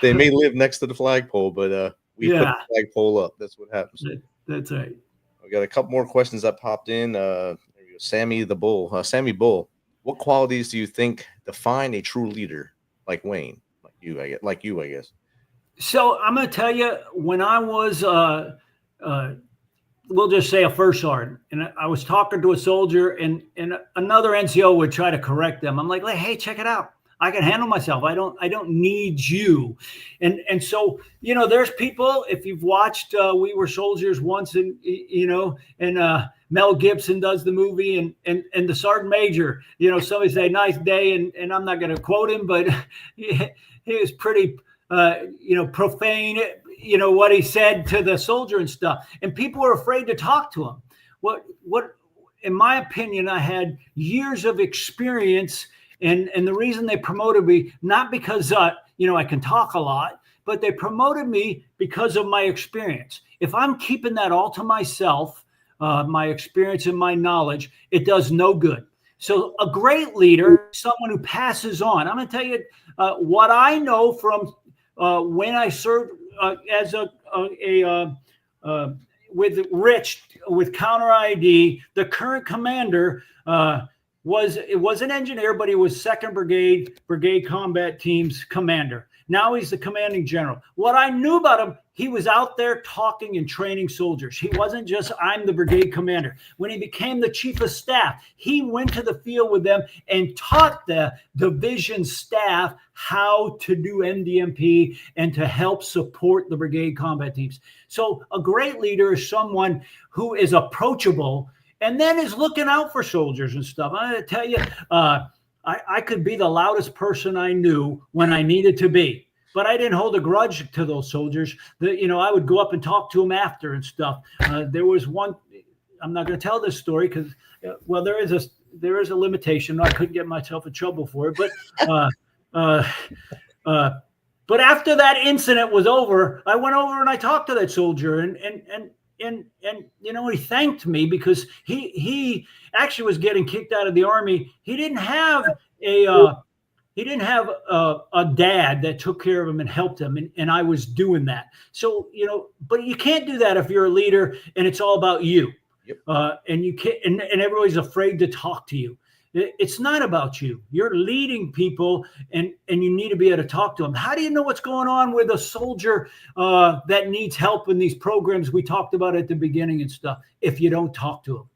Speaker 5: They may live next to the flagpole, but we put the flagpole up. That's what happens.
Speaker 6: That's right.
Speaker 5: We got a couple more questions that popped in. There we go. Sammy the Bull. Sammy Bull. What qualities do you think define a true leader like Wayne? Like you, I guess.
Speaker 6: So I'm going to tell you, when I was, we'll just say a first sergeant, and I was talking to a soldier, and another NCO would try to correct them. I'm like, hey, check it out. I can handle myself. I don't need you. And so, there's people, if you've watched We Were Soldiers once, and Mel Gibson does the movie, and the sergeant major, somebody say nice day, and I'm not going to quote him, but he was pretty profane, what he said to the soldier and stuff. And people were afraid to talk to him. What, in my opinion, I had years of experience, and the reason they promoted me, not because, I can talk a lot, but they promoted me because of my experience. If I'm keeping that all to myself, my experience and my knowledge, it does no good. So a great leader, someone who passes on. I'm going to tell you what I know from when I served as with Rich with Counter ID. The current commander was an engineer, but he was 2nd Brigade Combat Team's commander. Now he's the commanding general. What I knew about him, he was out there talking and training soldiers. He wasn't just, I'm the brigade commander. When he became the chief of staff, he went to the field with them and taught the division staff how to do MDMP and to help support the brigade combat teams. So a great leader is someone who is approachable and then is looking out for soldiers and stuff. I'm going to tell you, I could be the loudest person I knew when I needed to be, but I didn't hold a grudge to those soldiers. I would go up and talk to them after and stuff. There was one, I'm not going to tell this story because, there is a limitation. I couldn't get myself in trouble for it, but after that incident was over, I went over and I talked to that soldier, and he thanked me because he actually was getting kicked out of the Army. He didn't have a dad that took care of him and helped him, and I was doing that. So but you can't do that if you're a leader and it's all about you. Yep. And you can't, and everybody's afraid to talk to you. It's not about you. You're leading people, and you need to be able to talk to them. How do you know what's going on with a soldier that needs help in these programs we talked about at the beginning and stuff if you don't talk to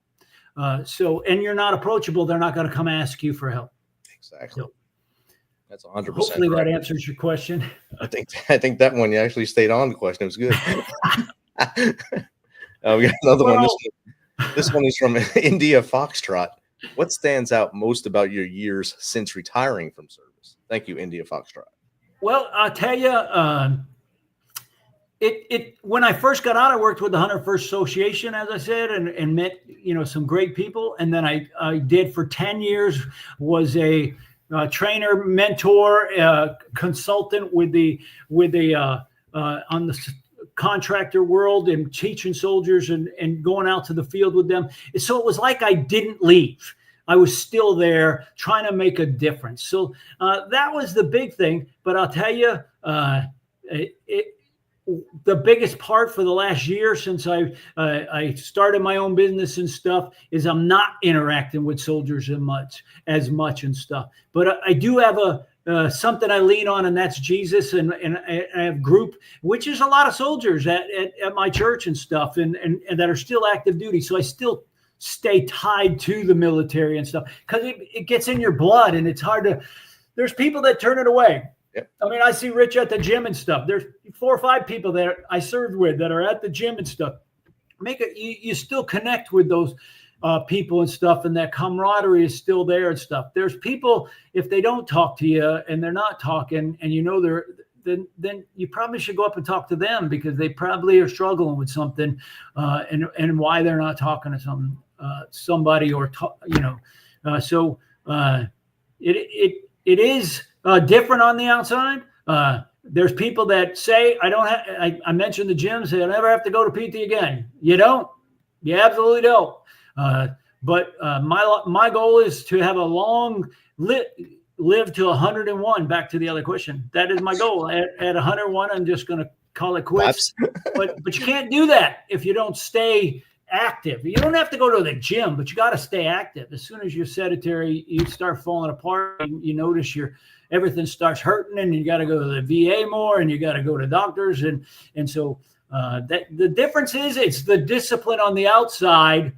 Speaker 6: them? And you're not approachable, they're not going to come ask you for help.
Speaker 5: Exactly.
Speaker 6: So,
Speaker 5: that's 100%.
Speaker 6: Hopefully
Speaker 5: correct.
Speaker 6: that answers your question.
Speaker 5: I think that one you actually stayed on the question. It was good. We got another one. This one is from India Foxtrot. What stands out most about your years since retiring from service? Thank you, India Foxtrot.
Speaker 6: Well, I'll tell you, when I first got out, I worked with the 101st Association, as I said, and met some great people. And then I did for 10 years, was a trainer, mentor, consultant with the on the contractor world, and teaching soldiers and going out to the field with them. So it was like I didn't leave. I was still there trying to make a difference. So that was the big thing. But I'll tell you, the biggest part for the last year since I started my own business and stuff is I'm not interacting with soldiers as much and stuff. But I do have something I lean on, and that's Jesus, and I have group, which is a lot of soldiers at my church and stuff, and that are still active duty. So I still stay tied to the military and stuff because it gets in your blood, and it's hard to. There's people that turn it away. Yep. I mean, I see Rich at the gym and stuff. There's 4 or 5 people that I served with that are at the gym and stuff. You still connect with those people and stuff, and that camaraderie is still there and stuff. There's people, if they don't talk to you and they're not talking, and then you probably should go up and talk to them because they probably are struggling with something, and why they're not talking to somebody or so it is different on the outside. There's people that say, I mentioned the gym, say I never have to go to PT again. You don't. You absolutely don't. But my goal is to have a long live to 101. Back to the other question. That is my goal. At 101, I'm just going to call it quits. but you can't do that if you don't stay active. You don't have to go to the gym, but you got to stay active. As soon as you're sedentary, you start falling apart, and you notice everything starts hurting, and you got to go to the VA more, and you got to go to doctors. And so that the difference is, it's the discipline on the outside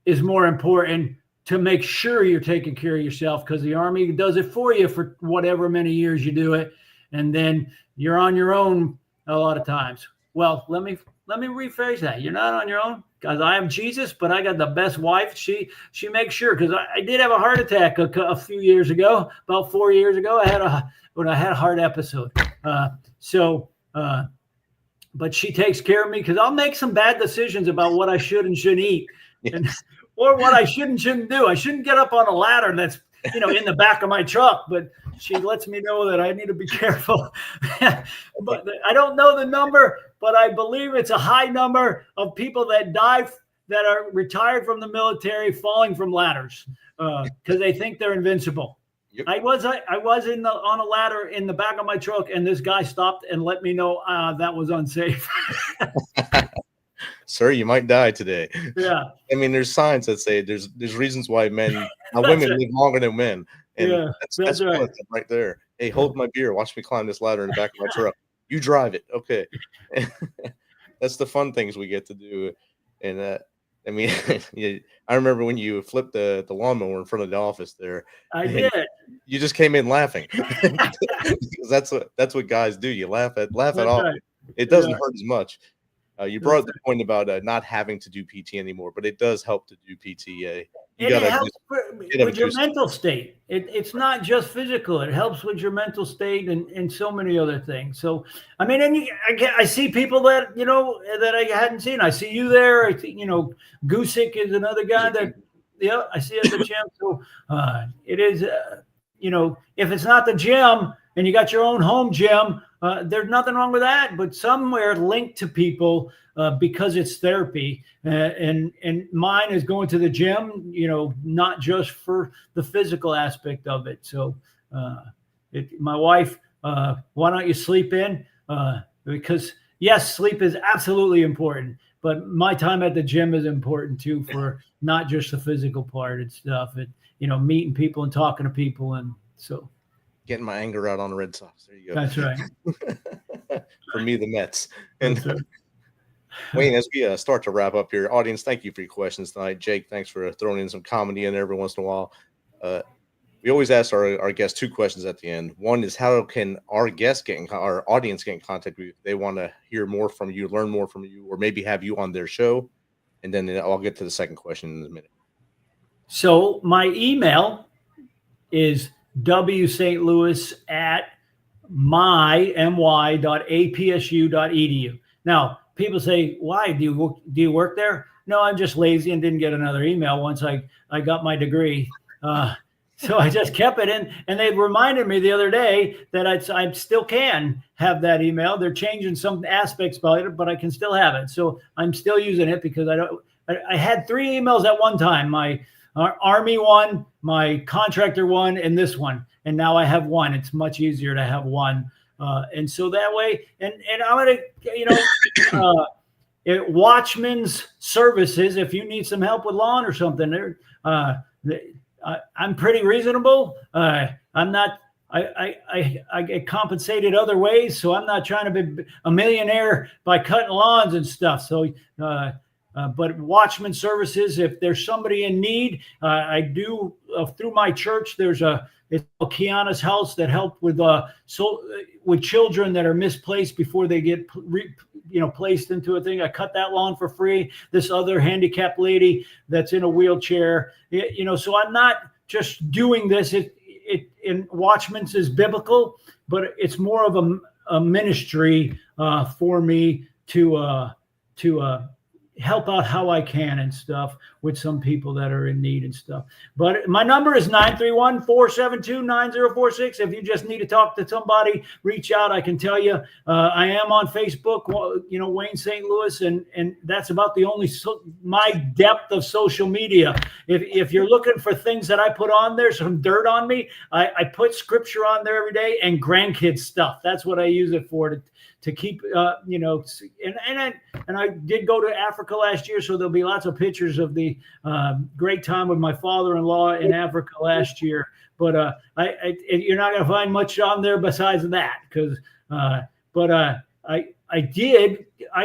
Speaker 6: is more important to make sure you're taking care of yourself, because the Army does it for you for whatever many years you do it. And then you're on your own a lot of times. Well, let me rephrase that. You're not on your own, because I am Jesus, but I got the best wife. She makes sure, because I did have a heart attack a few years ago, about 4 years ago. I had a heart episode. But she takes care of me, because I'll make some bad decisions about what I should and shouldn't eat, or what I should and shouldn't do. I shouldn't get up on a ladder that's in the back of my truck, but she lets me know that I need to be careful. But I don't know the number, but I believe it's a high number of people that die, that are retired from the military, falling from ladders, because they think they're invincible. Yep. I was on a ladder in the back of my truck, and this guy stopped and let me know that was unsafe.
Speaker 5: Sir, you might die today.
Speaker 6: Yeah.
Speaker 5: I mean, there's signs that say there's reasons why women live longer than men. And that's right there. Hey, hold my beer. Watch me climb this ladder in the back of my truck. You drive it. Okay. That's the fun things we get to do. And I mean, I remember when you flipped the lawnmower in front of the office there.
Speaker 6: I did.
Speaker 5: You just came in laughing. Because that's what guys do. You laugh at all. Right. It doesn't hurt as much. You brought up the point about not having to do PT anymore, but it does help to do PT. It
Speaker 6: helps with your mental state. It's not just physical. It helps with your mental state and so many other things. So, I mean, and I see people that, that I hadn't seen. I see you there. I see, Gusick is another guy that, I see at the gym. So it is, if it's not the gym and you got your own home gym, there's nothing wrong with that, but somewhere linked to people because it's therapy. And mine is going to the gym, not just for the physical aspect of it. So my wife, why don't you sleep in? Because yes, sleep is absolutely important, but my time at the gym is important too, for not just the physical part and stuff. Meeting people and talking to people. And so.
Speaker 5: Getting my anger out on the Red Sox. There you go.
Speaker 6: That's right.
Speaker 5: For me, the Mets. And Wayne, as we start to wrap up here, audience, thank you for your questions tonight. Jake, thanks for throwing in some comedy in every once in a while. We always ask our guests two questions at the end. One is, how can our audience get in contact with you if they want to hear more from you, learn more from you, or maybe have you on their show? And then I'll get to the second question in a minute. So
Speaker 6: my email is wsaintlouis@my.apsu.edu. Now, people say, why do you work there? No, I'm just lazy and didn't get another email once I got my degree. So I just kept it in, and they reminded me the other day that I still can have that email. They're changing some aspects about it, but I can still have it. So I'm still using it, because I had 3 emails at one time. My Army one, my contractor one, and this one. And now I have one. It's much easier to have one. And so that way, and I'm going to, Watchman's Services, if you need some help with lawn or something, I'm pretty reasonable. I'm not, I get compensated other ways. So I'm not trying to be a millionaire by cutting lawns and stuff. So, but Watchman Services, if there's somebody in need, I do through my church. It's called Kiana's House, that help with children that are misplaced before they get placed into a thing. I cut that lawn for free. This other handicapped lady that's in a wheelchair, so I'm not just doing this. In Watchman's is biblical, but it's more of a ministry for me to help out how I can and stuff with some people that are in need and stuff. But my number is 931-472-9046. If you just need to talk to somebody, reach out. I can tell you, I am on Facebook, Wayne St. Louis, and that's about the only my depth of social media. If you're looking for things that I put on there, some dirt on me, I put scripture on there every day and grandkids stuff. That's what I use it for, to keep, and I did go to Africa last year, so there'll be lots of pictures of the great time with my father-in-law in Africa last year. But you're not going to find much on there besides that, because I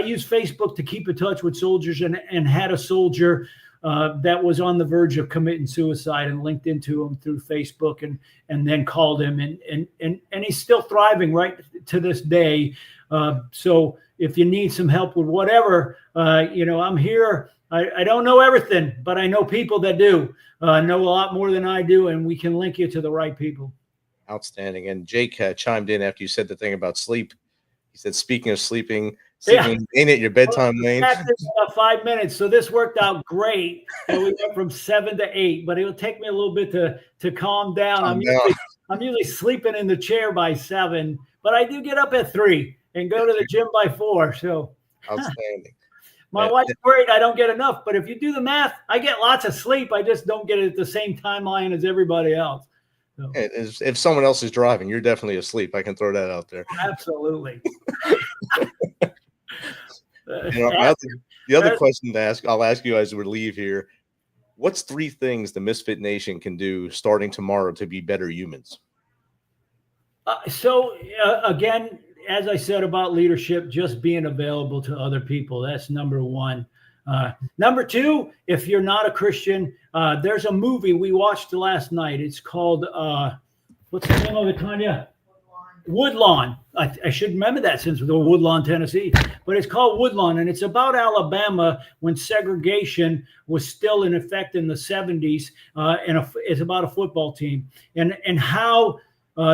Speaker 6: use Facebook to keep in touch with soldiers, and had a soldier that was on the verge of committing suicide, and linked into him through Facebook, and then called him, and he's still thriving right to this day. So if you need some help with whatever, I'm here. I don't know everything, but I know people that do know a lot more than I do, and we can link you to the right people.
Speaker 5: Outstanding. And Jake chimed in after you said the thing about sleep. He said, speaking of sleeping ain't it your bedtime, Wayne?
Speaker 6: 5 minutes, so this worked out great. So we went from 7 to 8, but it'll take me a little bit to calm down. I'm usually sleeping in the chair by 7, but I do get up at 3 and go to the gym by 4. So
Speaker 5: outstanding.
Speaker 6: My wife's worried I don't get enough, but if you do the math, I get lots of sleep. I just don't get it at the same timeline as everybody else. So.
Speaker 5: If someone else is driving, you're definitely asleep. I can throw that out there.
Speaker 6: Absolutely.
Speaker 5: The other question to ask, I'll ask you as we leave here. What's 3 things the Misfit Nation can do starting tomorrow to be better humans?
Speaker 6: Again, as I said about leadership, just being available to other people. That's number 1. Number 2, if you're not a Christian, there's a movie we watched last night. It's called, what's the name of it, Tanya? Woodlawn. I should remember that since we're in Woodlawn, Tennessee. But it's called Woodlawn, and it's about Alabama when segregation was still in effect in the 70s, and it's about a football team. And how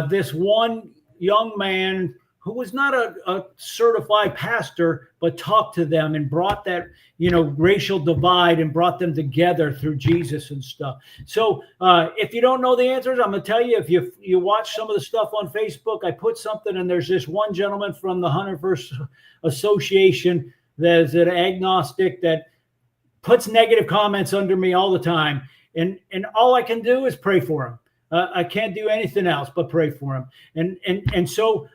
Speaker 6: this one young man who was not a certified pastor, but talked to them and brought that, racial divide and brought them together through Jesus and stuff. So if you don't know the answers, I'm going to tell you, if you watch some of the stuff on Facebook, I put something, and there's this one gentleman from the 101st Association that's an agnostic that puts negative comments under me all the time. And all I can do is pray for him. I can't do anything else but pray for him. And so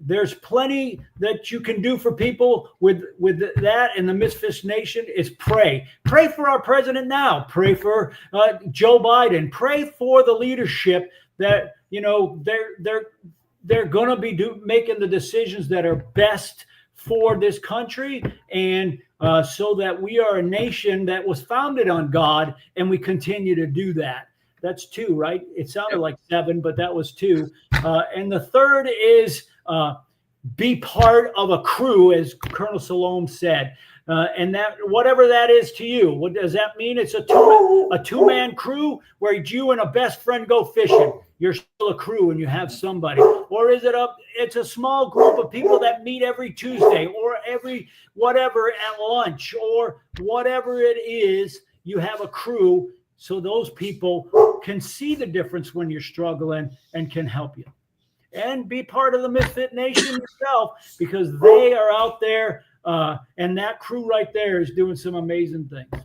Speaker 6: there's plenty that you can do for people with that. And the Misfit Nation is pray. Pray for our president now. Pray for Joe Biden. Pray for the leadership that, they're going to be making the decisions that are best for this country. And so that we are a nation that was founded on God, and we continue to do that. That's 2, right? It sounded like 7, but that was 2. And the third is be part of a crew, as Colonel Salome said. And that, whatever that is to you, what does that mean? It's a two-man crew where you and a best friend go fishing. You're still a crew and you have somebody. Or is it's a small group of people that meet every Tuesday or every whatever at lunch or whatever it is, you have a crew. So those people can see the difference when you're struggling and can help you. And be part of the Misfit Nation yourself, because they are out there, and that crew right there is doing some amazing things.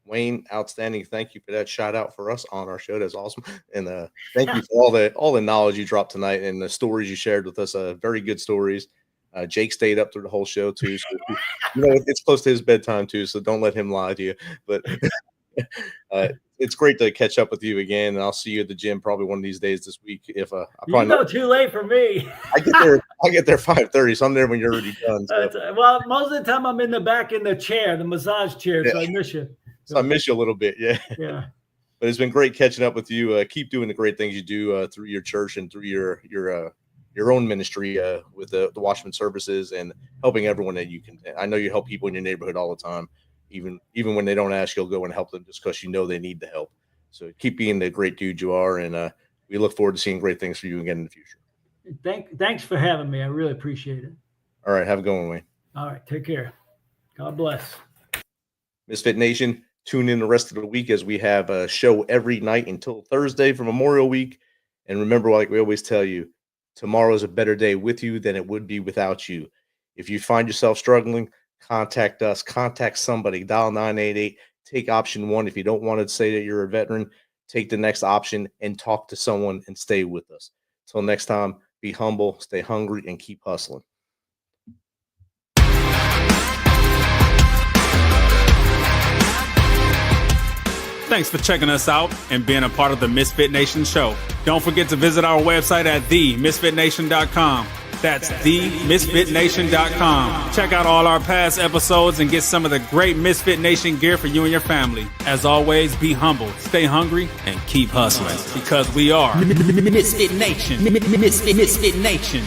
Speaker 5: Wayne, outstanding. Thank you for that shout out for us on our show. That's awesome. And thank you for all the knowledge you dropped tonight and the stories you shared with us. Very good stories. Jake stayed up through the whole show too. So, it's close to his bedtime too, so don't let him lie to you. But it's great to catch up with you again, and I'll see you at the gym probably one of these days this week. If I probably
Speaker 6: not too late for me.
Speaker 5: I get there 5:30, so I'm there when you're already done. So.
Speaker 6: Well, most of the time I'm in the back in the chair, the massage chair, so I miss you.
Speaker 5: So I miss you a little bit, yeah.
Speaker 6: Yeah.
Speaker 5: But it's been great catching up with you. Keep doing the great things you do through your church and through your own ministry with the Watchman services and helping everyone that you can. I know you help people in your neighborhood all the time. Even when they don't ask, you'll go and help them just because they need the help. So keep being the great dude you are, and we look forward to seeing great things for you again in the future.
Speaker 6: Thanks for having me. I really appreciate it.
Speaker 5: All right, have a good one, Wayne.
Speaker 6: All right, take care. God bless.
Speaker 5: Misfit Nation, tune in the rest of the week as we have a show every night until Thursday for Memorial Week. And remember, like we always tell you, tomorrow is a better day with you than it would be without you. If you find yourself struggling, contact us, contact somebody, dial 988, take option 1. If you don't want to say that you're a veteran, take the next option and talk to someone and stay with us. Till next time, be humble, stay hungry, and keep hustling.
Speaker 3: Thanks for checking us out and being a part of the Misfit Nation show. Don't forget to visit our website at themisfitnation.com. That's themisfitnation.com. Check out all our past episodes and get some of the great Misfit Nation gear for you and your family. As always, be humble, stay hungry, and keep hustling because we are
Speaker 4: Misfit Nation. Misfit Nation.